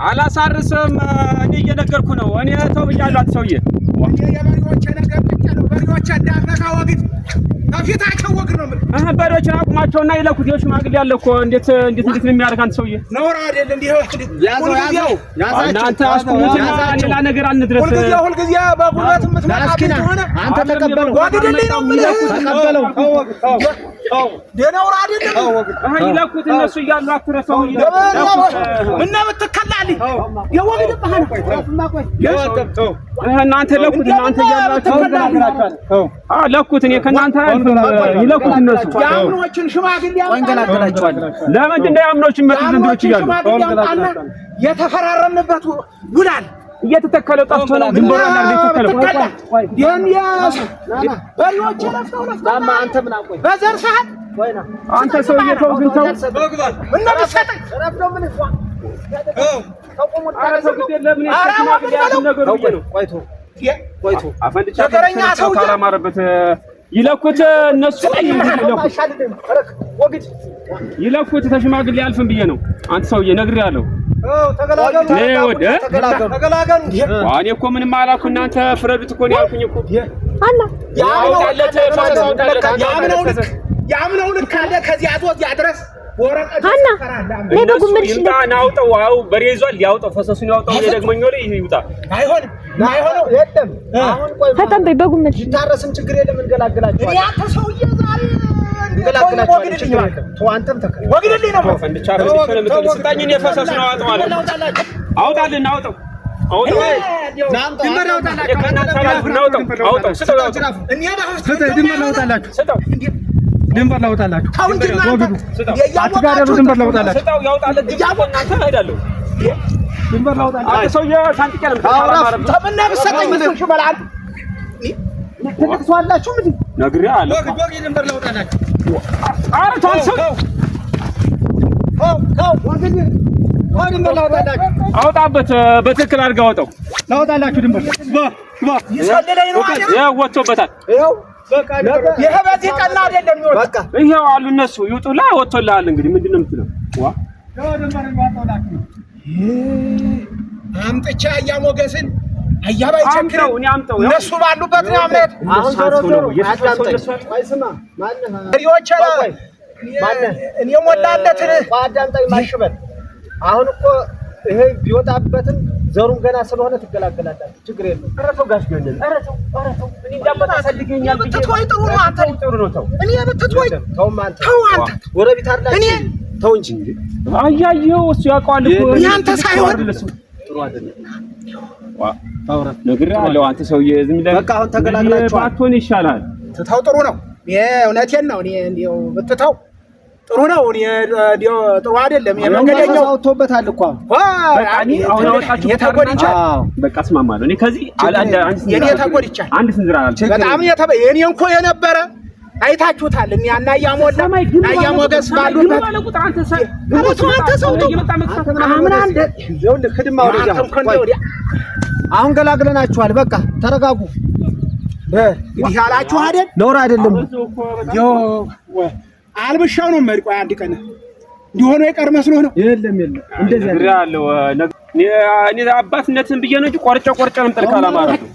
አላሳርስም እኔ እየነገርኩ ነው እኔ ተው ብያለሁ አትሰውዬ እኔ የበሬዎች ነገር ብቻ ነው በሬዎች እንዳፈካ ወግድ ከፊታቸው ወግ ነው ምን በሬዎችን አቁማቸውና ይለኩት የሽማግሌ ያለ እኮ እንዴት ነው የሚያደርግ አንተ ሰውዬ ነውር አይደል እንዴ ያዘው እናንተ አስቁሙትና ሌላ ነገር አንድረስ ሁሉ ጊዜ በጉልበት የምትመጣብኝ ሆነ አንተ ተቀበለው ወግድልኝ ነው የምልህ ተቀበለው ደነውር አይደለም ይለኩት እነሱ እያሉ አትረሰው እና ብትከላልኝ የወግድ ባህል እናንተ ለኩት እናንተ እያላችሁ ተገላግላችኋል ለኩት እኔ ከእናንተ ይለኩት እነሱ ያምኖችን ሽማግሌ ያንገላግላችኋል ለምንድን ነው ያምኖችን መጥተንዶች እያሉ የተፈራረምንበት ውላል እየተተከለ ጠፍቶ ነው ግንቦራ ላይ እየተተከለ በሬዎች ለፍተው ዳማ አንተ ምን አቆይ በዘር ሰዓት አንተ ሰው እየተው ግን ተው እና በሰጠኝ ረፍዶ ምን ቆይቶ አፈንድቻ ካላማረበት ይለኩት እነሱ ይለኩት ተሽማግሌ አልፍም ብዬ ነው አንተ ሰውዬ ነግሬሃለሁ ተገላገሉ እኔ እኮ ምንም አላልኩ እናንተ ፍረዱት እኮ ነው ያልኩኝ እኮ ያምነው ልክ አለ ከዚህ አዞት ያድረስ ወረቀት ናውጣው አው በሬ ይዟል ያውጣው ፈሰሱን ያውጣው ደግመኛው ላይ ይውጣ አይሆንም የለም አሁን ቆይ ፈተን በጉምል ይታረስም ችግር የለም እንገላግላችኋለን ያ ተሰውዬ ዛሬ እንገላግላችኋለን ችግር የለም ተው አንተም ተከለ ወግድልኝ ነው ፈንድቻ ረብልኝ ስጣኝን የፈሰሱን አውጣው አለ አውጣልን አውጣው ድንበር ላውጣላችሁ አትጋደሉ ድንበር ላውጣላችሁ ድንበር ላውጣላችሁ ሰውዬ ሳንቲቀለም ተመናብሰጠኝ ምን ሽመላል ተከሷላችሁ ምን ነግሬሃለሁ ወግ ድንበር ላውጣላችሁ አረ ታንሰው አውጣበት በትክክል አድርገህ አውጣው ላውጣላችሁ ድንበር ይሰልለኝ ነው አይደል ወጥቶበታል ይኸው በቃ ይሄ በዚህ ቀና አይደለም ይወጣ በቃ ይሄው አሉ እነሱ ይውጡላ ወጥቶልሃል እንግዲህ ምንድነው የምትለው ዋ ድንበር ላውጣላችሁ አምጥቻ አያሞገስን አያባይ ቸክረው እኔ አምጠው እነሱ ባሉበት ነው አምነት አሁን ዞሮ አይስማ ማነህ ፍሪዎች እኔ ሞላለትን ቋዳምጣይ ማሽበት አሁን እኮ ይሄ ቢወጣበትም ዘሩን ገና ስለሆነ ትገላገላላችሁ ችግር የለም አረተው ጋሽ ገነን አረተው እኔ እንዳመጣ ሰድገኛል ብትቶይ ጥሩ ነው አንተ ጥሩ ነው ተው እኔ ብትቶይ ተው አንተ ጎረቤት አይደላችሁ እኔ ተው እንጂ አያየው እሱ ያውቀዋል እኮ ያንተ ሳይሆን ጥሩ አይደለም ዋ ታውራት ነግሬሃለሁ አንተ ሰውዬ ዝም ብለህ በቃ አሁን ተገላግላችኋል ባትሆን ይሻላል ትተው ጥሩ ነው እውነቴን ነው እኔ እንደው ብትተው ጥሩ ነው እኔ እንደው ጥሩ አይደለም የመንገደኛው አውጥቶበታል እኮ አሁን አወጣችሁ የተጎድቻለሁ በቃ እስማማለሁ እኔ ከዚህ የኔ ተጎድቻለሁ አንድ ስንዝራ አልችል በጣም የኔ እንኳ የነበረ አይታችሁታል እኛ እና ያሞላ አያሞገስ ባሉበት አንተ ሰው አሁን አንተ ይኸውልህ ህድማ ወዲያ አሁን ገላግለናችኋል በቃ ተረጋጉ እንዲህ አላችሁ አይደል ነውር አይደለም አልብሻው ነው መሪ ቆይ አንድ ቀን እንዲሆነ የቀር መስሎ ነው የለም እንደዚህ ያለው እኔ አባትነትን ብዬ ነው እንጂ ቆርጬ ነው የምጠልካላ ማለት ነው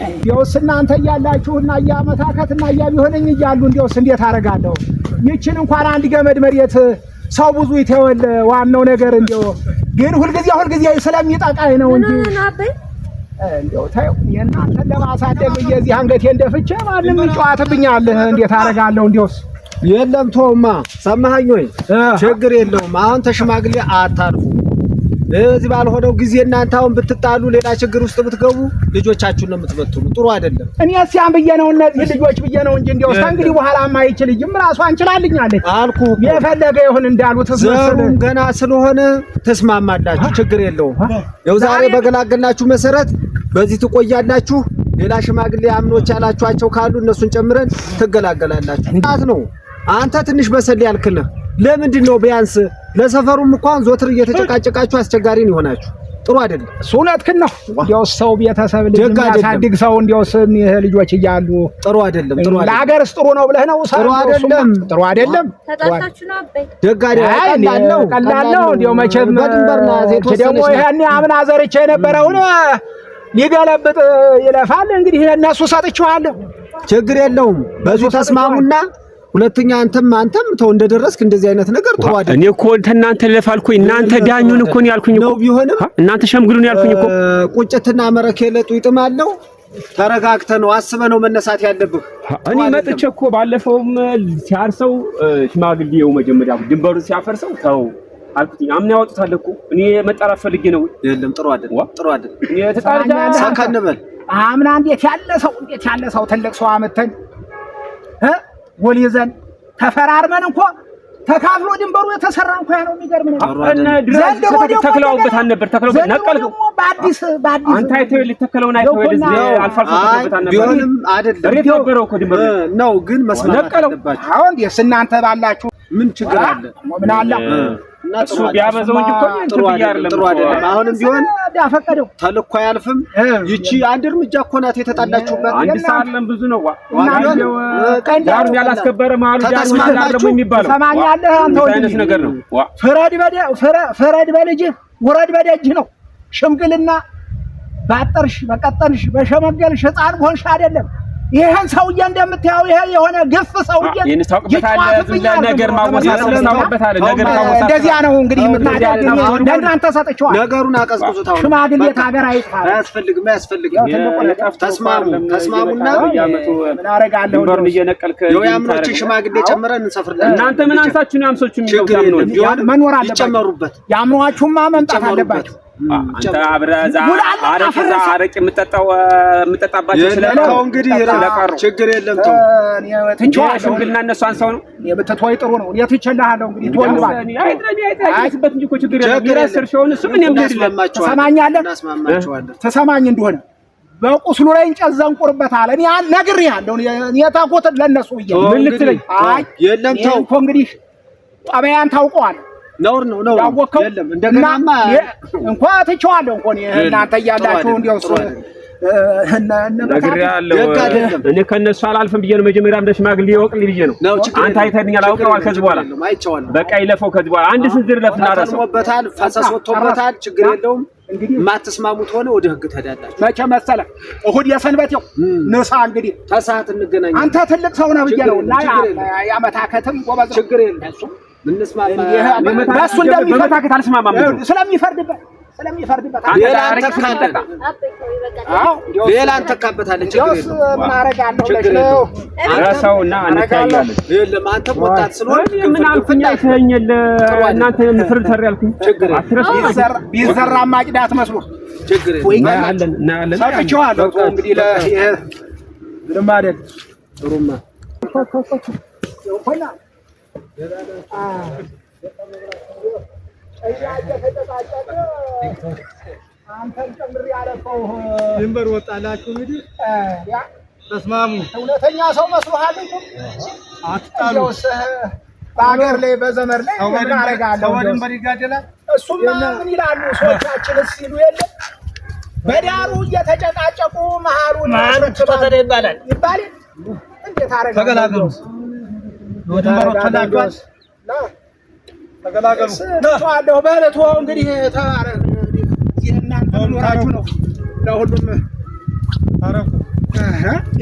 እንዲያውስ እናንተ እያላችሁና እያመታከትና እያቢሆነኝ እያሉ እንዲያውስ እንዴት አደርጋለሁ ይችን እንኳን አንድ ገመድ መሬት ሰው ብዙ ይተወል ዋናው ነገር እንዲያው ግን ሁልጊዜ ስለሚጠቃኝ ነው እንጂ እንዲያው ታዩ የእናንተን ለማሳደግ እዚህ አንገቴ እንደፍቼ ማንም ይጫወትብኛል እንዴት አደርጋለሁ እንዲያውስ የለም ተውማ ሰማኸኝ ወይ ችግር የለውም አሁን ተሽማግሌ አታርፉ እዚህ ባልሆነው ጊዜ እናንተ አሁን ብትጣሉ ሌላ ችግር ውስጥ ብትገቡ ልጆቻችሁን ነው የምትበትኑ ጥሩ አይደለም እኔ ሲያም ብዬ ነው እነዚህ ልጆች ብዬ ነው እንጂ እንዲያው እንግዲህ በኋላማ አይችልኝም ራሷን ችላልኛለች አልኩ የፈለገ ይሁን እንዳሉት ዘሩም ገና ስለሆነ ተስማማላችሁ ችግር የለውም ያው ዛሬ በገላገልናችሁ መሰረት በዚህ ትቆያላችሁ ሌላ ሽማግሌ አምኖች ያላችኋቸው ካሉ እነሱን ጨምረን ትገላገላላችሁ ታት ነው አንተ ትንሽ በሰል ያልክነ ለምንድን ነው ቢያንስ ለሰፈሩም እንኳን ዞትር እየተጨቃጨቃችሁ አስቸጋሪን ይሆናችሁ ጥሩ አይደለም። እውነትህን ነው። እንዲያው ሰው ቤተሰብ ልጅ የሚያሳድግ ሰው እንዲያው ይሄ ልጆች እያሉ ጥሩ አይደለም። ጥሩ አይደለም። ለሀገርስ ጥሩ ነው ብለህ ነው? ጥሩ አይደለም። ጥሩ አይደለም። ተጣጣችሁ ነው አባይ ደግ አይደለም። ቀላል ነው። እንዲያው መቼም በድንበርና ደግሞ ይሄን አምና ዘርቼ የነበረውን ሊገለብጥ ይለፋል። እንግዲህ እነሱ ሰጥቼዋለሁ። ችግር የለውም። በዙ ተስማሙና ሁለተኛ አንተም ተው እንደደረስክ እንደዚህ አይነት ነገር ጥሩ አይደለም። እኔ እኮ እናንተ ለፋልኩኝ እናንተ ዳኙን እኮ ነው ያልኩኝ እኮ ነው። ቢሆንም እናንተ ሸምግሉን ያልኩኝ እኮ ቁጭትና መረከለጡ ይጥማለው። ተረጋግተ ነው አስበ ነው መነሳት ያለብህ። እኔ መጥቼ እኮ ባለፈውም ሲያርሰው ሽማግሌው መጀመሪያ ድንበሩን ሲያፈርሰው ተው አልኩኝ። አምና ያወጡታል እኮ እኔ መጣራት ፈልጌ ነው። የለም ጥሩ አይደለም። ጥሩ አይደለም። እኔ ተጣልጃ ሰከን በል። አምና እንዴት ያለ ሰው ትልቅ ሰው አመተን ጎል ይዘን ተፈራርመን እንኳ ተካፍሎ ድንበሩ የተሰራ እንኳ ነው። የሚገርም ነው። እና ድረስ ተክለውበታል ነበር። ተክለውበት ነቀልከው። በአዲስ አንተ አይተው ልተከለውን አይተው አልፋልፎ ተክለውበታል ነበር። ቢሆንም አይደለም ሬት ነበረው እኮ ድንበሩ ነው። ግን መስማት አለባችሁ። አሁን እናንተ ባላችሁ ምን ችግር አለ? ምን አለ? እሱ ቢያበዛው እንጂ እኮ ጥሩ አይደለም። አሁንም ቢሆን ዳፈቀደው ተልኮ አያልፍም። ይቺ አንድ እርምጃ እኮ ናት የተጣላችሁበት። አንድ ሳለም ብዙ ነው። ዳሩ ያላስከበረ ማሉ ዳሩ ያላረሙ የሚባለው ሰማኛለህ አንተ አይነት ነገር ነው። ፍረድ በልጅህ ውረድ በደጅህ ነው። ሽምግልና ባጠርሽ በቀጠርሽ በሸመገልሽ ሕፃን ሆንሽ አይደለም። ይሄን ሰውዬ እንደምታየው ይሄ የሆነ ግፍ ሰውዬ ነገር ማወሳሰብ ታውቀበታል። ነገር ታወሳሰብ እንደዚያ ነው እንግዲህ የምታደርግ ለእናንተ ሰጥቼዋለሁ። ነገሩን አቀዝቅዙት። አሁን ሽማግሌ ታገር አይጥፋ። አያስፈልግም። ተስማሙና ምን አደርጋለሁ ድንበሩን እየነቀልክ የያምኖችን ሽማግሌ ጨምረን እንሰፍርለን። እናንተ ምን አንሳችሁ ነው ያምሶቹ የሚለው መኖር አለባችሁ። ይጨመሩበት። ያምኗችሁማ መምጣት አለባችሁ። አንተ አብረዛ አረቅ የምጠጣባቸው ስለለው እንግዲህ ችግር የለም። ተው ሽምግልና እነሱ አንሰው ነው የምትተወይ ጥሩ ነው። እኔ ትችላለህ እንግዲህ ተወልባል አይትበት እንጂ እኮ ችግር የለም። ይረስር ሲሆን እሱ ምን የምትልለት ተሰማኛለህ? ተሰማኝ እንደሆነ በቁስሉ ላይ እንጨት ዘንቁርበታል። እኔ ነግሬሃለሁ። እኔ ታቆት ለነሱ ብዬ ምን ልትለኝ? አይ የለም ተው እኮ እንግዲህ ጠበያን ታውቀዋለህ። ነውር ነው። የለም እንደገናማ እንኳን ትቼዋለሁ እንኳን እናንተ እያላችሁ እንዲያው እኔ ከእነሱ አላልፍም ብዬ ነው። መጀመሪያ እንደ ሽማግሌ ይወቅልኝ ብዬ ነው። አንተ አይተኸኛል፣ አውቀዋል። ከዚህ በኋላ በቃ ይለፈው። ከዚህ በኋላ አንድ ስንዝር ለፍና ረሰውበታል፣ ፈሰስ ወጥቶበታል። ችግር የለውም። እንግዲህ የማትስማሙት ሆነ ወደ ህግ ትሄዳላችሁ። መቼ መሰለህ እሑድ የሰንበቴው ንሳ እንግዲህ ተሰዓት እንገናኝ። አንተ ትልቅ ሰው ነህ ብዬ ነው እና ያመታከትም ጎበዝ ችግር የለም። ምንስማማ በእሱ እንደሚፈታከት አልስማማም። ስለሚፈርድበት ሌላ እንተካበታለን። ችግር የለም። ምን አደርጋለሁ ረሳውና እንታያለን። የለም አንተ ወጣት ስለሆንክ ምን አልኩኝ? አይተኸኛል። እናንተ ምፍርድ ሰር ያልኩኝ ቢዘራ ማጭዳት መስሎ ችግር የለም። እናያለን። ሰጥቼዋለሁ እንግዲህ ለይሄ ምንም አይደል። ጥሩማ ድንበር ወጣላችሁ እንግዲህ ተስማሙ። እውነተኛ ሰው መስሎሃል እኮ አትጣሉ። በሀገር ላይ በዘመር ላይ ምን አደርጋለሁ? ሰው ድንበር ይጋደላል። እሱማ ምን ይላሉ ሰዎቻችን ሲሉ የለ በዳሩ እየተጨቃጨቁ መሀሉን ተተደ ይባላል። እንዴት አደረጋለሁ? ተገላገሉ። ድንበር ወጣላችሁ ተገላገሉ። ተዋለሁ በለቶ እንግዲህ ተባረክ። እናንተ ኖራችሁ ነው ለሁሉም አረፉ።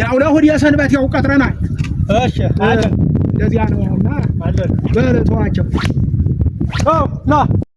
ያው ለእሑድ የሰንበት ያው ቀጥረናል። እሺ አለ እንደዚያ ነውና አለ በለቶዋቸው ና